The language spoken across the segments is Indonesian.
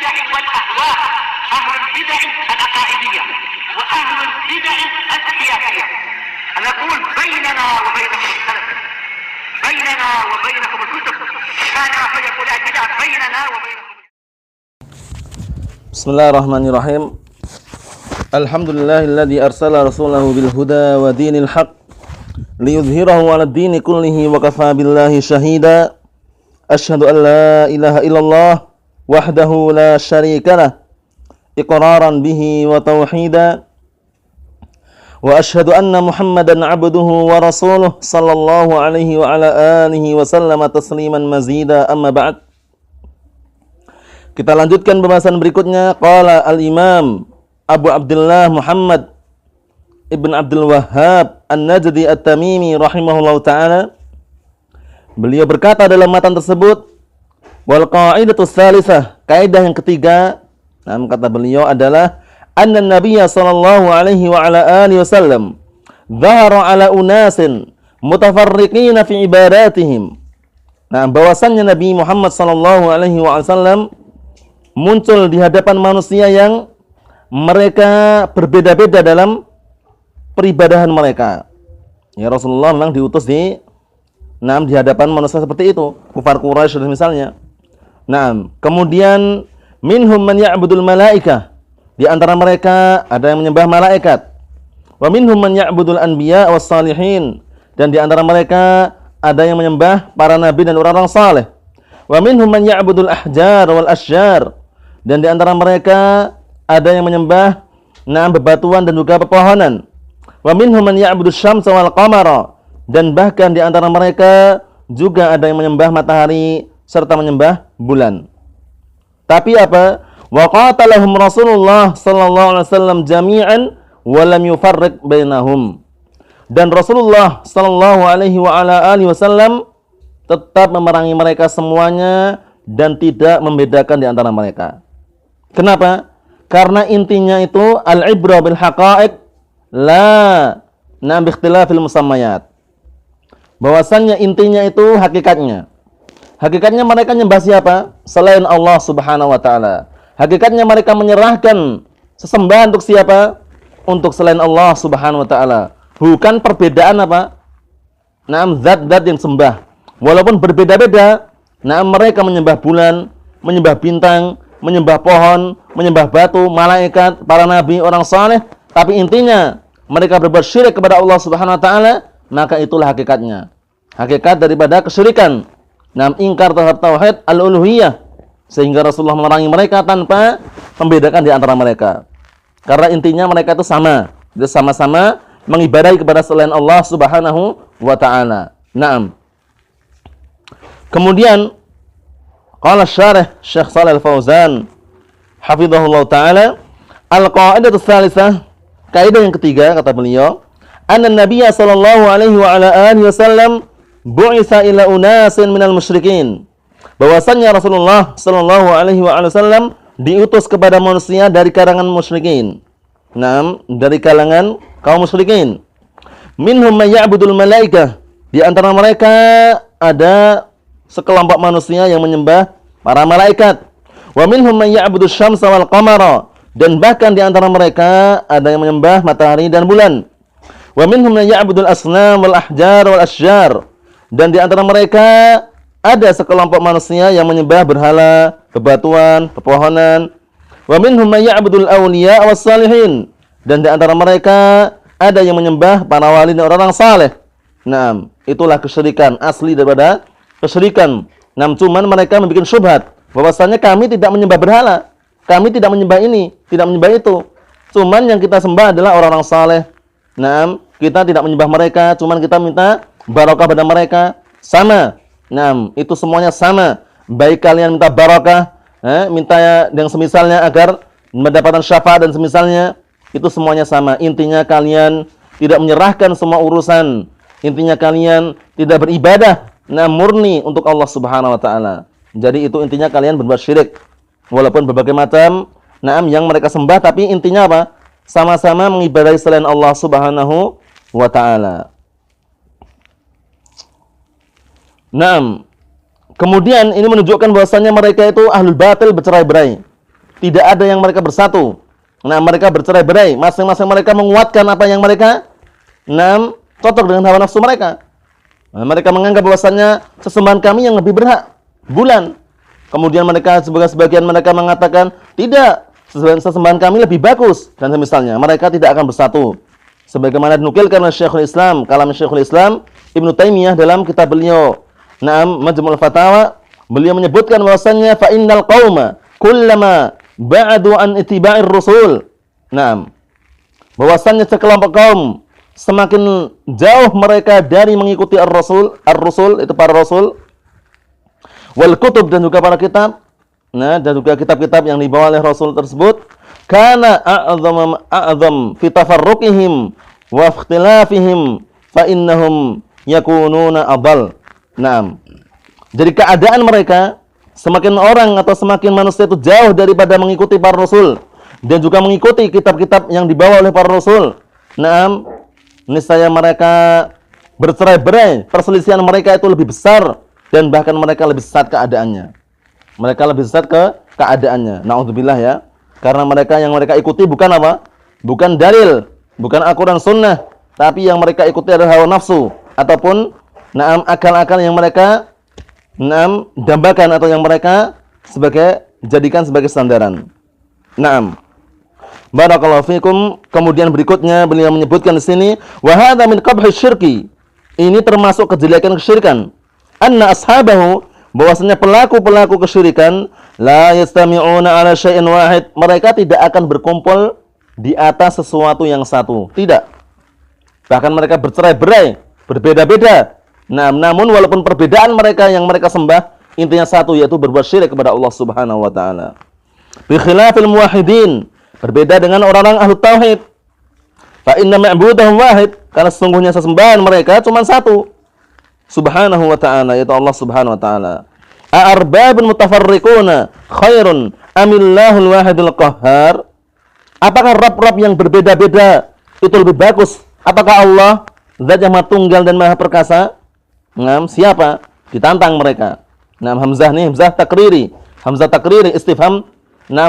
البدع والأهواء، أهل البدع العقائدية وأهل البدع السياسية. نقول بيننا وبينكم السلف، بيننا وبينكم الكتب، كان فيقول البدع بيننا وبينكم. Bismillahirrahmanirrahim. Alhamdulillahilladzi arsala rasulahu bil huda wa dinil haq liyudhhirahu 'alad dini kullihi wa kafaa billahi shahida. Asyhadu an la ilaha illallah wahdahu la syarikalah iqraran bihi wa tauhida. Wa asyhadu anna Muhammadan 'abduhu wa rasuluh sallallahu alaihi wa ala alihi wa sallama tasliman mazida, amma ba'd. Kita lanjutkan pembahasan berikutnya. Qala al-Imam Abu Abdullah Muhammad Ibn Abdul Wahhab An-Najdi At-Tamimi rahimahullahu ta'ala. Beliau berkata dalam matan tersebut, wal qa'idatus tsalisah, kaidah yang ketiga, kata beliau adalah anna nabiyya sallallahu alaihi wa ala alihi wasallam dhahara ala unasin mutafarriqina fi ibadatihim. Bahwasannya Nabi Muhammad sallallahu alaihi wasallam muncul di hadapan manusia yang mereka berbeda-beda dalam peribadahan mereka. Ya, Rasulullah memang diutus di hadapan manusia seperti itu, kufar Quraisy misalnya. Kemudian minhum man ya'budul malaikah, di antara mereka ada yang menyembah malaikat. Wa minhum man ya'budul anbiya was salihin, dan di antara mereka ada yang menyembah para nabi dan orang-orang saleh. Wa minhum man ya'budul ahjar wal asyjar, dan di antara mereka ada yang menyembah bebatuan dan juga pepohonan. Wa minhum man ya'budus syamsa wal qamara, dan bahkan di antara mereka juga ada yang menyembah matahari serta menyembah bulan. Tapi apa? Wa qatalahum Rasulullah sallallahu alaihi wasallam jami'an wa lam yufarriq bainahum. Dan Rasulullah sallallahu alaihi wa ala alihi wasallam tetap memerangi mereka semuanya dan tidak membedakan di antara mereka. Kenapa? Karena intinya itu al-ibra bil haqa'iq la bi ikhtilafil musammayat. Bahwasannya intinya itu hakikatnya. Hakikatnya mereka menyembah siapa? Selain Allah Subhanahu wa taala. Hakikatnya mereka menyerahkan sesembahan untuk siapa? Untuk selain Allah Subhanahu wa taala. Bukan perbedaan apa? Zat-zat yang sembah. Walaupun berbeda-beda, mereka menyembah bulan, menyembah bintang, menyembah pohon, menyembah batu, malaikat, para nabi, orang saleh, tapi intinya mereka berbuat syirik kepada Allah Subhanahu wa taala, maka itulah hakikatnya. Hakikat daripada kesyirikan. Ingkar terhadap tauhid al-uluhiyah, sehingga Rasulullah memerangi mereka tanpa membedakan di antara mereka. Karena intinya mereka itu sama. Jadi sama-sama mengibadahi kepada selain Allah Subhanahu wa taala. Kemudian qala syarih Syekh Shalih Al-Fauzan hafizahullah taala, al-qa'idatus tsalisah, kaidah yang ketiga kata beliau, anna nabiyya sallallahu alaihi wa ala alihi wasallam bu'itsa ila unasin minal musyrikin. Bahwasannya Rasulullah sallallahu alaihi wa ala wasallam diutus kepada manusia dari kalangan musyrikin. Dari kalangan kaum musyrikin. Minhum may ya'budul malaikah, di antara mereka ada sekelompok manusia yang menyembah para malaikat. Wa minhum man ya'budus syamsa wal qamara, dan bahkan di antara mereka ada yang menyembah matahari dan bulan. Wa minhum man ya'budul asnam wal ahjar wal asyjar, dan di antara mereka ada sekelompok manusia yang menyembah berhala, bebatuan, pepohonan. Wa minhum man ya'budul awliya was salihin, dan di antara mereka ada yang menyembah para wali dan orang-orang saleh. Itulah kesyirikan asli daripada kesyirikan. Cuman mereka membuat syubhat bahwasanya kami tidak menyembah berhala, kami tidak menyembah ini, tidak menyembah itu. Cuman yang kita sembah adalah orang-orang saleh. Kita tidak menyembah mereka, cuman kita minta barokah pada mereka. Sama. Itu semuanya sama. Baik kalian minta barokah, minta yang semisalnya agar mendapatkan syafaat dan semisalnya, itu semuanya sama. Intinya kalian tidak menyerahkan semua urusan. Intinya kalian tidak beribadah murni untuk Allah Subhanahu wa taala. Jadi itu intinya kalian berbuat syirik. Walaupun berbagai macam yang mereka sembah, tapi intinya apa? Sama-sama mengibadahi selain Allah Subhanahu wa taala. Kemudian ini menunjukkan bahwasannya mereka itu ahlul batil bercerai-berai. tidak ada yang mereka bersatu. Nah, mereka bercerai-berai, masing-masing mereka menguatkan apa yang mereka cocok dengan hawa nafsu mereka. Nah, mereka menganggap bahwasannya sesembahan kami yang lebih berhak, bulan. Kemudian mereka sebagian mereka mengatakan, tidak, sesembahan kami lebih bagus, dan semisalnya mereka tidak akan bersatu. Sebagaimana dinukilkan oleh Syekhul Islam, kalam Syekhul Islam Ibnu Taimiyah dalam kitab beliau Majmu'ul Fatawa, beliau menyebutkan bahwasannya fa innal qauma kullama ba'adu an ittiba'ir rasul. Bahwasannya sekelompok kaum semakin jauh mereka dari mengikuti ar-rasul itu para rasul, wal kutub dan juga para kitab, dan juga kitab-kitab yang dibawa oleh rasul tersebut, kana a'zam fi tafarruqihim wa ikhtilafihim fa innahum yakununa adall. Jadi keadaan mereka, semakin orang atau semakin manusia itu jauh daripada mengikuti para rasul dan juga mengikuti kitab-kitab yang dibawa oleh para rasul, niscaya mereka bercerai-berai, perselisihan mereka itu lebih besar dan bahkan mereka lebih sesat keadaannya. Mereka lebih sesat keadaannya. Na'udzubillah ya. Karena mereka yang mereka ikuti bukan apa? Bukan dalil, bukan Al-Qur'an Sunnah, tapi yang mereka ikuti adalah hawa nafsu ataupun akal-akal yang mereka dambakan atau yang mereka jadikan sebagai sandaran. Barakallahu fikum. Kemudian berikutnya beliau menyebutkan di sini, wa hadza min qabhi syirki. Ini termasuk kejelekan kesyirikan. Anna ashabahu, bahwasanya pelaku-pelaku kesyirikan, la yastami'una ala syai'in wahid. Mereka tidak akan berkumpul di atas sesuatu yang satu. Tidak. Bahkan mereka bercerai-berai, berbeda-beda. Namun walaupun perbedaan mereka yang mereka sembah, intinya satu, yaitu berbuat syirik kepada Allah Subhanahu wa taala. Bi khilafil muwahhidin, berbeda dengan orang-orang ahli tauhid. Fa inna ma'budahum wahid, karena sesungguhnya sesembahan mereka cuma satu. Subhanahu wa ta'ala, yaitu Allah Subhanahu wa ta'ala. A'arbabun mutafarriquna khairun amillahul wahidul qahhar. Apakah Rabb-Rabb yang berbeda-beda itu lebih bagus? Apakah Allah Zat yang Maha Tunggal dan Maha Perkasa? Siapa? Ditantang mereka. Hamzah nih, Hamzah takriri. Hamzah takriri istifham,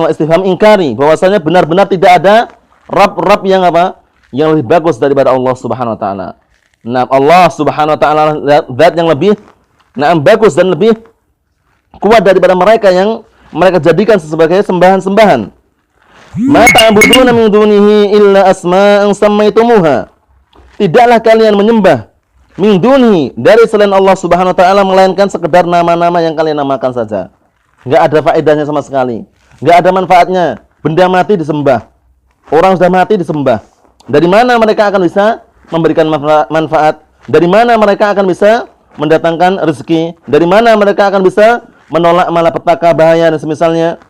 istifham ingkari, bahwasanya benar-benar tidak ada Rabb-Rabb yang apa? Yang lebih bagus daripada Allah Subhanahu wa taala. Allah Subhanahu wa taala zat yang lebih bagus dan lebih kuat daripada mereka yang mereka jadikan sebagai sembahan-sembahan. Ma ta'buduna min dunihi illa asma'an sammaitumuha. Tidaklah kalian menyembah min dunihi, dari selain Allah Subhanahu wa taala, melainkan sekedar nama-nama yang kalian namakan saja. Enggak ada faedahnya sama sekali. Enggak ada manfaatnya. Benda mati disembah. Orang sudah mati disembah. Dari mana mereka akan bisa memberikan manfaat? Dari mana mereka akan bisa mendatangkan rezeki? Dari mana mereka akan bisa menolak malapetaka, bahaya dan semisalnya?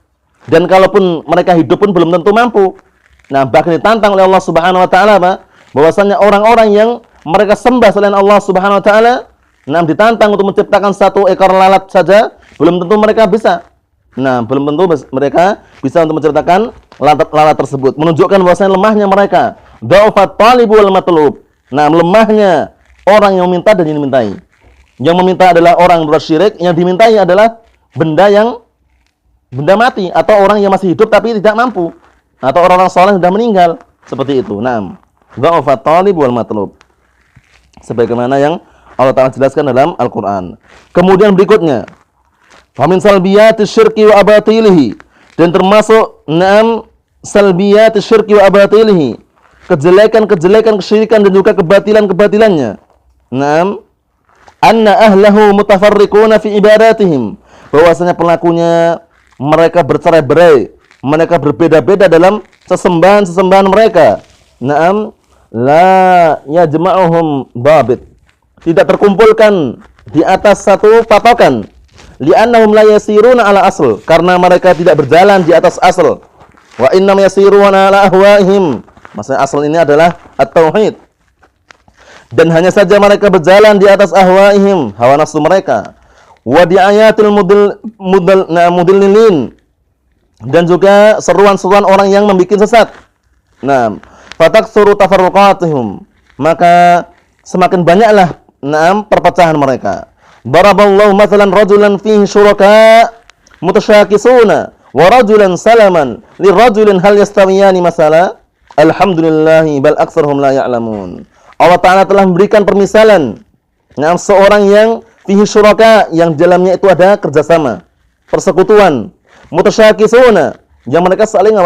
Dan kalaupun mereka hidup pun belum tentu mampu. Bahkan ditantang oleh Allah Subhanahu wa taala bahwasanya orang-orang yang mereka sembah selain Allah Subhanahu wa taala, ditantang untuk menciptakan satu ekor lalat saja, belum tentu mereka bisa. Belum tentu mereka bisa untuk menciptakan lalat tersebut, menunjukkan bahwasanya lemahnya mereka. Dha'ufat talib wal matlub. Lemahnya orang yang meminta dan yang dimintai. Yang meminta adalah orang berbuat syirik, yang dimintai adalah benda mati atau orang yang masih hidup tapi tidak mampu, atau orang-orang saleh sudah meninggal, seperti itu. Dha'ufat talib wal matlub. Sebagaimana yang Allah Ta'ala jelaskan dalam Al-Qur'an. Kemudian berikutnya, fa min salbiyatis syirki wa abatilihi, dan termasuk salbiyatis syirki wa abatilihi, kejelekan-kejelekan kesyirikan dan juga kebatilan-kebatilannya. Anna ahlahu mutafarriquna fi ibadatihim, bahwasanya pelakunya mereka bercerai-berai, mereka berbeda-beda dalam sesembahan mereka. La yajma'uhum dhabit, tidak terkumpulkan di atas satu patokan. Li'annahum la yasiruna ala asl, karena mereka tidak berjalan di atas asl. Wa innam yasiruna ala ahwaihim, maksudnya asal ini adalah at-tauhid. Dan hanya saja mereka berjalan di atas ahwaihim, hawa nafsu mereka. Wa di ayatil mudillilin, dan juga seruan-seruan orang yang membuat sesat. Fataksuru tafarruqatuhum, maka semakin banyaklah perpecahan mereka. Daraballahu mathalan rajulan fihi syuraka mutasyakisuna wa rajulan salaman li rajulin hal yastawiyani masala? Alhamdulillahi bal aktsaruhum la ya'lamun. Allah Ta'ala telah memberikan permisalan seorang yang fihi syuraka, yang dalamnya itu ada kerjasama, persekutuan, mutasyakisuna, yang mereka saling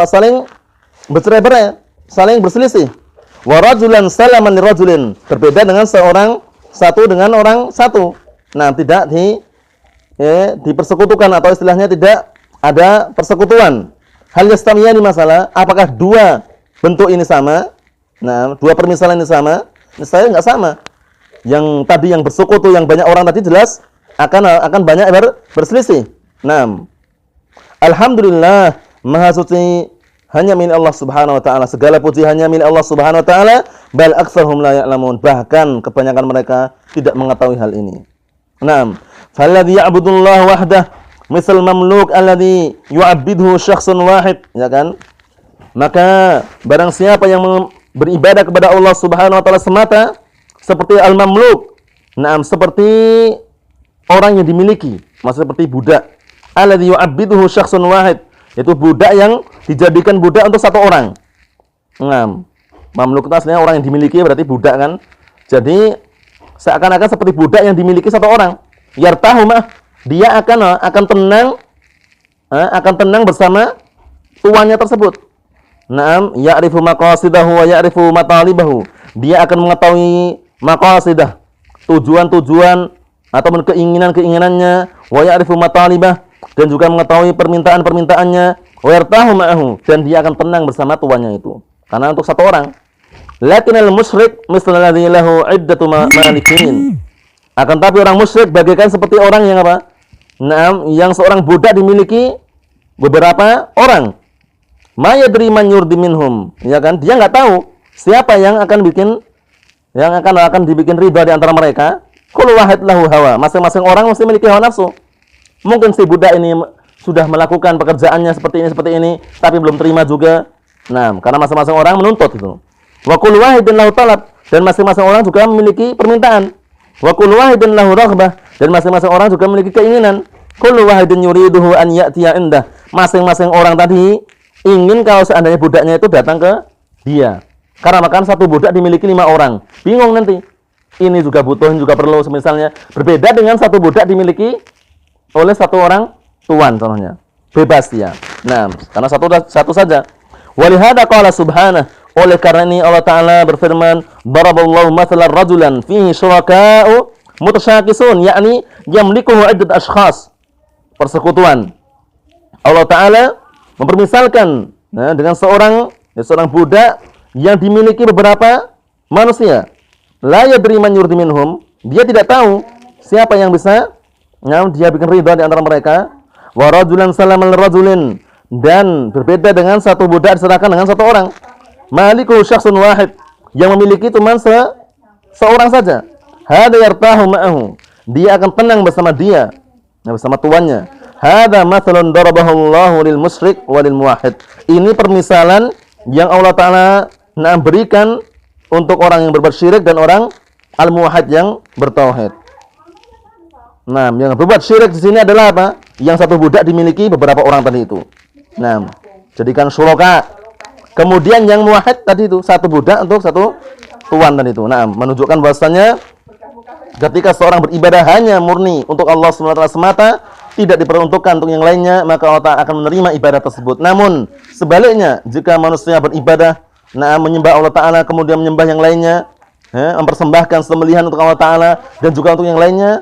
bercerai-berai, saling berselisih. Wa rajulan salaman li rajulin, berbeda dengan seorang satu dengan orang satu. Nah, tidak dipersekutukan atau istilahnya tidak ada persekutuan. Hal yastamiyani masalah, apakah dua bentuk ini sama? Nah, dua permisalan ini sama? Saya enggak sama. Yang tadi yang bersekutu, yang banyak orang tadi jelas akan banyak berselisih. Nah, alhamdulillah, maha suci hanya milik Allah Subhanahu wa taala. Segala puji hanya milik Allah Subhanahu wa taala. Bal aktsaruhum la ya'lamun. Bahkan kebanyakan mereka tidak mengetahui hal ini. Naam. Falladzi ya'budullah wahdah misal mamluk alladzi yu'abbiduhu syakhsun wahid, ya kan? Maka barang siapa yang beribadah kepada Allah Subhanahu wa taala semata, seperti al-mamluk. Naam, seperti orang yang dimiliki, maksudnya seperti budak. Alladzi yu'abbiduhu syakhsun wahid. Itu budak yang dijadikan budak untuk satu orang. Nah, mamluk itu aslinya orang yang dimiliki, berarti budak kan. Jadi seakan-akan seperti budak yang dimiliki satu orang. Yartahumah, dia akan tenang bersama tuannya tersebut. Naam, ya'rifu maqasidahu wa ya'rifu matalibahu. Dia akan mengetahui maqasidah, tujuan-tujuan atau keinginan-keinginannya, wa ya'rifu matalibah, dan juga mengetahui permintaan-permintaannya, wa yartahu ma'ahu, dan dia akan tenang bersama tuannya itu. Karena untuk satu orang. Lakinnal musyrik misal alladzi lahu iddatu malikin. Akan tapi orang musyrik bagaikan seperti orang yang apa? Naam, yang seorang budak dimiliki beberapa orang. Ma yadri man yurdi minhum, ya kan? Dia enggak tahu siapa yang akan dibikin ridha di antara mereka. Kullu wahid lahu hawa. Masing-masing orang mesti memiliki hawa nafsu. Mungkin si budak ini sudah melakukan pekerjaannya seperti ini, tapi belum terima juga. Nah, karena masing-masing orang menuntut itu. Wa kullu wahidin lahu talab, dan masing-masing orang juga memiliki permintaan. Wa kullu wahidin lahu raghbah, dan masing-masing orang juga memiliki keinginan. Kullu wahidin yuriduhu an ya'tiya indah. Masing-masing orang tadi ingin kalau seandainya budaknya itu datang ke dia. Karena makan satu budak dimiliki 5 orang. Bingung nanti. Ini juga butuh, ini juga perlu, misalnya. Berbeda dengan satu budak dimiliki oleh satu orang tuan contohnya. Bebas dia. Nah, karena satu saja. Walihada qala subhanahu, oleh karena ini Allah Ta'ala berfirman, daraballahu mathalan rajulan fihi syuraka'u mutasyakisun, yakni yamlikuhu iddat ashkhas, persekutuan. Allah Ta'ala mempermisalkan dengan seorang budak yang dimiliki beberapa manusia. La yadri man yurdi minhum, dia tidak tahu siapa yang bisa dia bikin ridha di antara mereka. Wa rajulan salaman rajulin, dan berbeda dengan satu budak diserahkan dengan satu orang. Maliku syakhsun wahid, yang memiliki cuma seorang saja. Hada yartahu ma'ahu, dia akan tenang bersama dia, bersama tuannya. Hada mathalun darabahu Allahu lil musyrik wa lil muwahhid. Ini permisalan yang Allah Ta'ala berikan untuk orang yang berbuat syirik dan orang al-muwahhid yang bertauhid. Nah, yang berbuat syirik di sini adalah apa? Yang satu budak dimiliki beberapa orang tadi itu. Nah, jadikan syuraka. Kemudian yang muwahhid tadi itu satu budak untuk satu tuan tadi itu. Nah, menunjukkan bahwasanya ketika seorang beribadah hanya murni untuk Allah SWT semata, tidak diperuntukkan untuk yang lainnya, maka Allah Ta'ala akan menerima ibadah tersebut. Namun sebaliknya, jika manusia beribadah, menyembah Allah Ta'ala kemudian menyembah yang lainnya, mempersembahkan sembelihan untuk Allah Ta'ala dan juga untuk yang lainnya,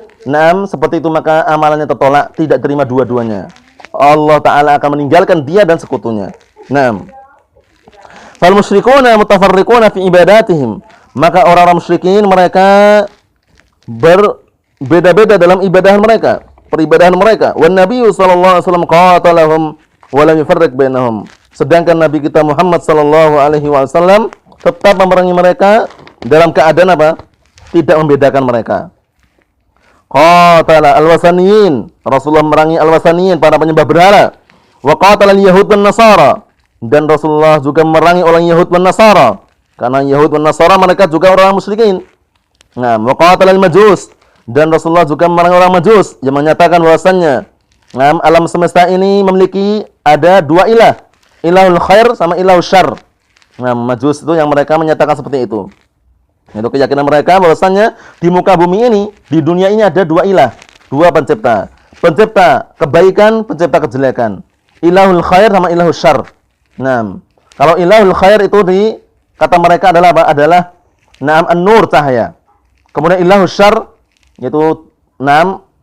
seperti itu maka amalannya tertolak, tidak terima dua-duanya. Allah Ta'ala akan meninggalkan dia dan sekutunya. Fal musyrikuna mutafarriquna fi ibadatihim, maka orang-orang musyrikin mereka berbeda-beda dalam ibadah mereka, peribadahan mereka. Wan Nabiyyu sallallahu alaihi wasallam qatalahum wa lam yufarriq bainahum. Sedangkan Nabi kita Muhammad sallallahu alaihi wasallam tetap memerangi mereka dalam keadaan apa? Tidak membedakan mereka. Qatala al-wasaniyin, Rasulullah memerangi al-wasaniyin, para penyembah berhala. Wa qatala al-yahud wan nasara, dan Rasulullah juga memerangi orang Yahud dan Nasara. Karena Yahud dan Nasara mereka juga orang musyrikin. Nah, wa qatala al-majus, dan Rasulullah juga memerangi orang Majus yang menyatakan bahwasannya alam semesta ini memiliki ada dua ilah. Ilahul khair sama ilahul syarr. Nah, Majus itu yang mereka menyatakan seperti itu. Itu keyakinan mereka bahwasanya di muka bumi ini, di dunia ini ada dua ilah, dua pencipta. Pencipta kebaikan, pencipta kejelekan. Ilahul khair sama ilahul syarr. Nah, kalau ilahul khair itu kata mereka adalah apa? Adalah an-nur, cahaya. Kemudian ilahul syarr yaitu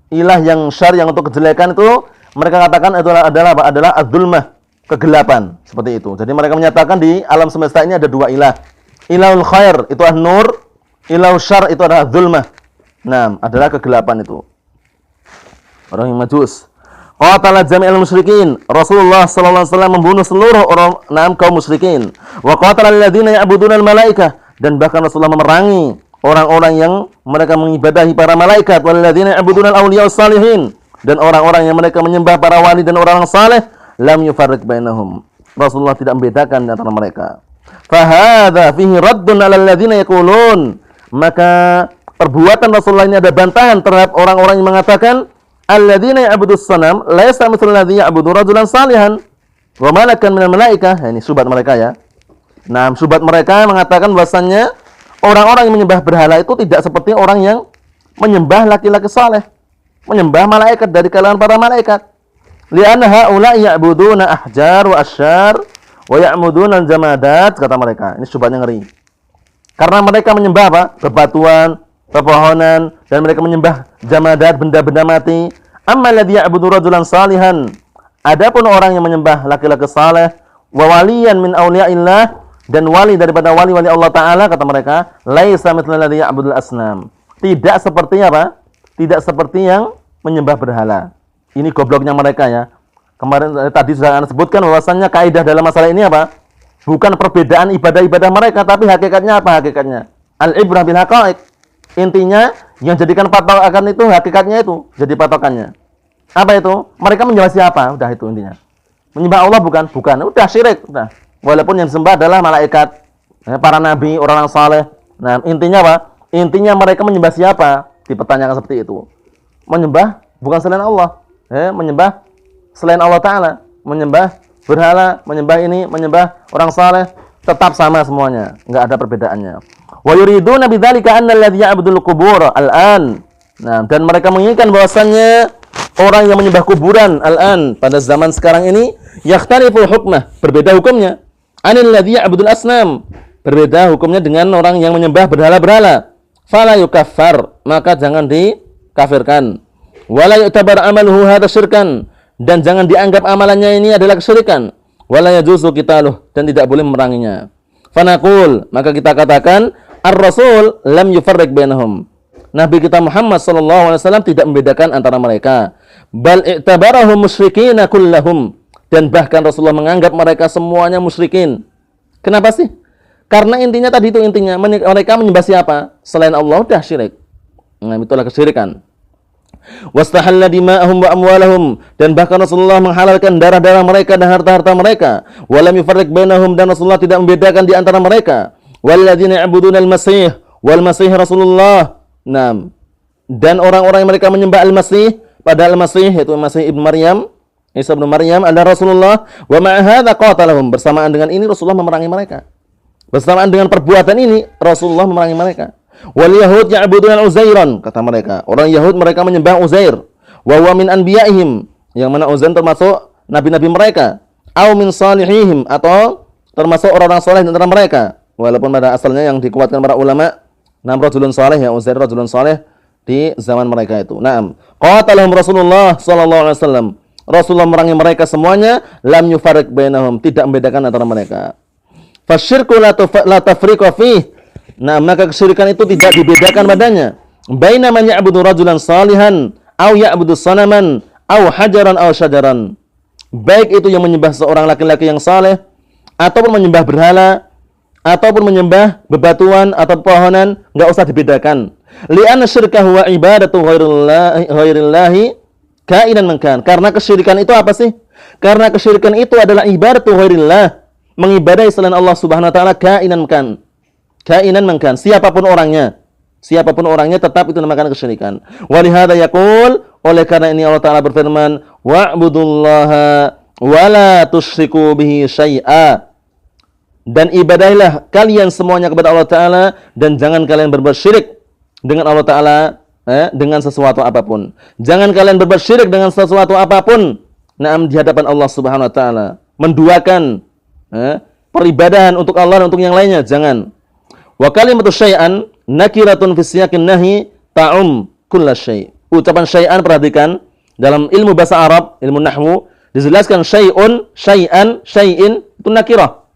ilah yang syarr yang untuk kejelekan itu mereka katakan itu adalah apa? Adalah az-zulmah, kegelapan, seperti itu. Jadi mereka menyatakan di alam semesta ini ada dua ilah. Ilahul khair itu an-nur, ilahul syarr itu adalah az-zulmah. Adalah kegelapan itu. Orang yang Majus. Qatala jami'al musyrikin. Rasulullah sallallahu alaihi wasallam membunuh seluruh orang kaum musyrikin. Wa qatala alladziina ya'buduna al-malaikah, dan bahkan Rasulullah memerangi orang-orang yang mereka mengibadahi para malaikat, wal ladziina ya'buduna al-awliya was-salihin, dan orang-orang yang mereka menyembah para wali dan orang-orang saleh, lam yufarriq bainahum. Rasulullah tidak membedakan di antara mereka. Fa hadza fihi raddun 'ala alladziina yaqulun. Maka perbuatan Rasulullah ini ada bantahan terhadap orang-orang yang mengatakan alladzina ya'budus sanam laisa mithlul ladzi ya'budu rajulan salihan wa malakan minal malaikah. Ini subhat mereka ya. Subhat mereka mengatakan bahwasannya orang-orang yang menyembah berhala itu tidak seperti orang yang menyembah laki-laki saleh, menyembah malaikat dari kalangan para malaikat. Li'anna haula'i ya'buduna ahjar wa asyar wa ya'muduna al-jamadat, kata mereka. Ini subhatnya ngeri. Karena mereka menyembah apa? Bebatuan, pepohonan, dan mereka menyembah jamadat, benda-benda mati. Amma alladzi ya'budu rajulan salihan. Adapun orang yang menyembah laki-laki saleh, wa waliyan min auliya'illah, dan wali daripada wali-wali Allah Ta'ala, kata mereka, laisa mithlal ladzi ya'budul asnam. Tidak seperti apa? Tidak seperti yang menyembah berhala. Ini gobloknya mereka ya. Kemarin tadi sudah Anda sebutkan bahwasannya kaidah dalam masalah ini apa? Bukan perbedaan ibadah-ibadah mereka, tapi hakikatnya apa? Hakikatnya al-ibrah bil haqaiq. Intinya yang jadikan patokan itu hakikatnya itu jadi patokannya. Apa itu? Mereka menyembah siapa? Udah itu intinya. Menyembah Allah bukan? Bukan. Udah syirik, udah. Walaupun yang disembah adalah malaikat, para nabi, orang-orang saleh. Intinya apa? Intinya mereka menyembah siapa? Dipertanyakan seperti itu. Menyembah bukan selain Allah. Menyembah selain Allah Ta'ala. Menyembah berhala, menyembah ini, menyembah orang saleh, tetap sama semuanya. Enggak ada perbedaannya. Wa yuriduna bidzalika anna alladzi ya'budul qubur al-an. Dan mereka menginginkan bahwasannya orang yang menyembah kuburan al-an pada zaman sekarang ini yakhtalifu hukmah, berbeda hukumnya. Anil ladzi ya'budul asnam, berbeda hukumnya dengan orang yang menyembah berhala-berhala. Fala yukaffar, maka jangan dikafirkan. Wala yu'tabar amaluhu hadza syirkan, dan jangan dianggap amalannya ini adalah kesyirikan. Wala yajuzu qitaluh, dan tidak boleh memeranginya. Fanaqul, maka kita katakan ar-rasul lam yufarriq bainahum. Nabi kita Muhammad sallallahu alaihi wasallam tidak membedakan antara mereka. Bal i'tabarahum musyrikina kullahum, dan bahkan Rasulullah menganggap mereka semuanya musyrikin. Kenapa sih? Karena intinya tadi itu intinya mereka menyembah siapa? Selain Allah, udah syirik. Itulah kesyirikan. Wastahalla dima'ahum wa amwalahum, dan bahkan Rasulullah menghalalkan darah-darah mereka dan harta-harta mereka. Walam yufarriq bainahum, dan Rasulullah tidak membedakan di antara mereka. Walladzina ya'buduna al-masih wal masih Rasulullah. Dan orang-orang yang mereka menyembah al-masih, padahal al-masih yaitu Masih ibnu Maryam, Isa ibnu Maryam adalah Rasulullah. Wa ma'a hadza qatalahum, bersamaan dengan ini Rasulullah memerangi mereka. Bersamaan dengan perbuatan ini Rasulullah memerangi mereka. Wal yahud ya'buduna Uzairan, kata mereka. Orang Yahud mereka menyembah Uzair. Wa huwa min anbiya'ihim, yang mana Uzair termasuk nabi-nabi mereka. Au min salihihim, atau termasuk orang-orang saleh di antara mereka. Walaupun pada asalnya yang dikuatkan para ulama, rajulun saleh, ya Uzair rajulun saleh di zaman mereka itu. Qatalahum Rasulullah sallallahu alaihi wasallam. Rasulullah memerangi mereka semuanya, lam yufarriq bainahum, tidak membedakan antara mereka. Fasyirku la tafriqa fihi. Maka kesyirikan itu tidak dibedakan padanya. Baina man ya'budu rajulan salihan aw ya'budu sanaman aw hajaran aw syajaran. Baik itu yang menyembah seorang laki-laki yang saleh, ataupun menyembah berhala, ataupun menyembah bebatuan atau pohonan, enggak usah dibedakan. Li'anna syirka huwa ibadatu ghairillahi kainan man kan. Karena kesyirikan itu apa sih? Karena kesyirikan itu adalah ibadatu ghairillah, mengibadahi selain Allah Subhanahu wa taala, kainan man kan, siapapun orangnya tetap itu dinamakan kesyirikan. Walihada yaqul, oleh karena ini Allah Ta'ala berfirman, wa'budullaha wala tusyriku bihi syai'a. Dan ibadahilah kalian semuanya kepada Allah Ta'ala, dan jangan kalian berbuat syirik dengan Allah Ta'ala dengan sesuatu apapun. Jangan kalian berbuat syirik dengan sesuatu apapun di hadapan Allah Subhanahu wa Ta'ala. Menduakan peribadahan untuk Allah dan untuk yang lainnya, jangan. Wa kalimatu syai'an nakiratun fi siyaqin nahi ta'um kulla syai'. Ucapan syai'an, perhatikan, dalam ilmu bahasa Arab, ilmu nahwu, dijelaskan syai'un, syai'an, syai'in itu nakirah.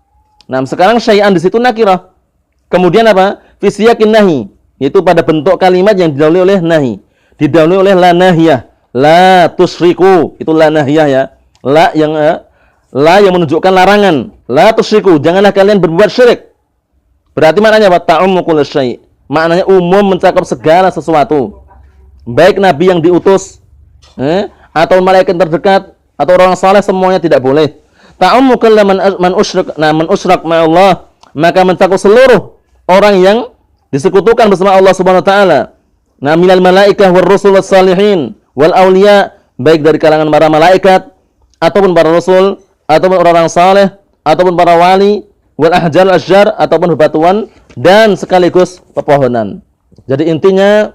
Nah, sekarang syai'an di situ nakirah. Kemudian apa? Fi siyaqin nahi, yaitu pada bentuk kalimat yang didahului oleh nahi. Didahului oleh la nahiyah, la tusyriku, itu la nahiyah ya. La yang menunjukkan larangan. La tusyriku, janganlah kalian berbuat syirik. Berarti maknanya apa? Ta'ummu kulli syai'. Maknanya umum, mencakup segala sesuatu. Baik nabi yang diutus, atau malaikat terdekat, atau orang saleh, semuanya tidak boleh. Ta'ummu kulla man usyrak ma'allah, maka mencakup seluruh orang yang disekutukan bersama Allah Subhanahu wa taala. Nah, minal malaikah war rusul was salihin wal auliya, baik dari kalangan para malaikat ataupun para rasul, ataupun orang-orang saleh, ataupun para wali, wal ahjar al-ashjar, ataupun bebatuan dan sekaligus pepohonan. Jadi intinya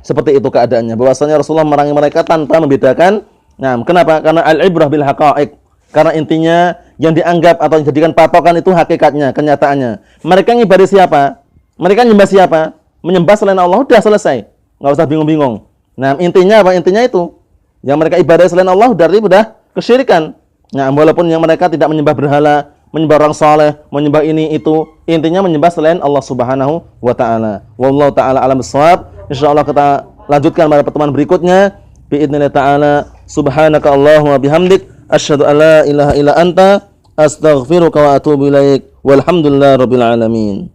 seperti itu keadaannya, bahwasanya Rasulullah memerangi mereka tanpa membedakan. Nah, kenapa? Karena al-ibrah bil haqa'iq. Karena intinya yang dianggap atau dijadikan patokan itu hakikatnya, kenyataannya. Mereka ngibadi siapa? Mereka menyembah siapa? Menyembah selain Allah, udah selesai. Enggak usah bingung-bingung. Nah, intinya apa? Intinya itu. Yang mereka ibadah selain Allah udah kesyirikan. Nah, walaupun yang mereka tidak menyembah berhala, menyembah orang saleh, menyembah ini itu, intinya menyembah selain Allah Subhanahu wa taala. Wallahu taala alam bissawab. Insyaallah kita lanjutkan pada pertemuan berikutnya. Biidznillah taala. Subhanaka Allahumma bihamdik, asyhadu an la ilaha illa anta, astaghfiruka wa atubu ilaik. Walhamdulillahirabbil alamin.